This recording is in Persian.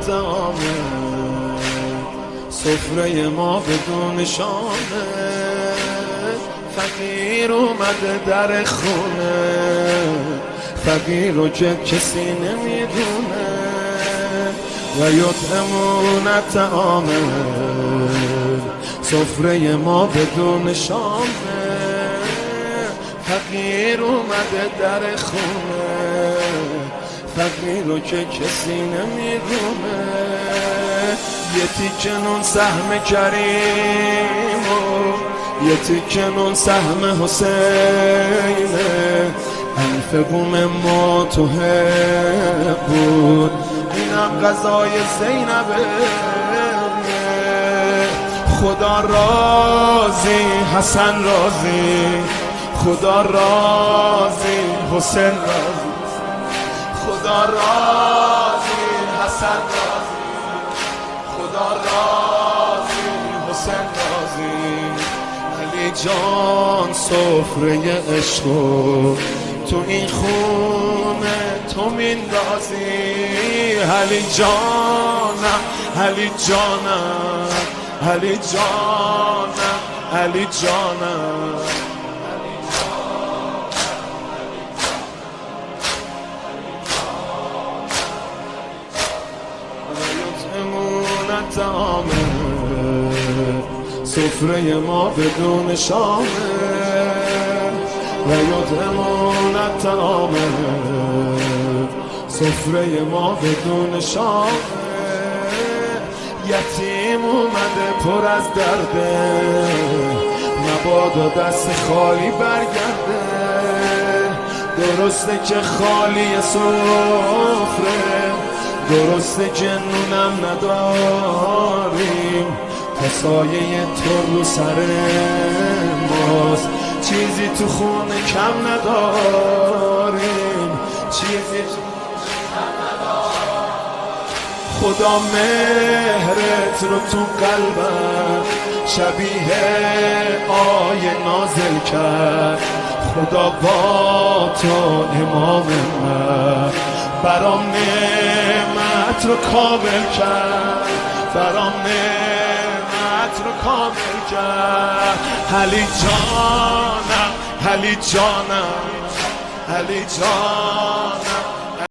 طعامه، سفره ما بدون شامه، فقیر اومده در خونه، فقیر رو که کسی نمیدونه. و یطعمون طعامه، سفره ما بدون شامه، فقیر اومده در خونه، فقیر رو که کسی نمیدونه. یه تیکه نون سهم کریم و یه تیکه نون سهم حسینه، انفقوم ما تو بود، اینم غذای زینبه. خدا راضی حسن راضی، خدا راضی حسین راضی، خدا راضی حسن راضی، خدا راضی حسین راضی. علی جان سفره عشق تو این خونه تو میندازی. علی جانم علی جانم علی جانم علی جانم. یطعمون طعامه، سفره ما بدون شامه، و یطعمون طعامه، سفره ما بدون شامه. یتیم اومده پر از درده، مبادا دست خالی برگرده. درسته که خالی سفره، درسته که نونم نداریم، تا سایه تو رو سر ماست، چیزی تو خونه کم نداریم، چیزی تو کم نداریم. خدا مهرت رو تو قلبم شبیه آیه نازل کرد. خدا با تو امام من برام نعمت رو کامل کرد، برام نعمت رو کامل کرد. علی جانم علی جانم علی جانم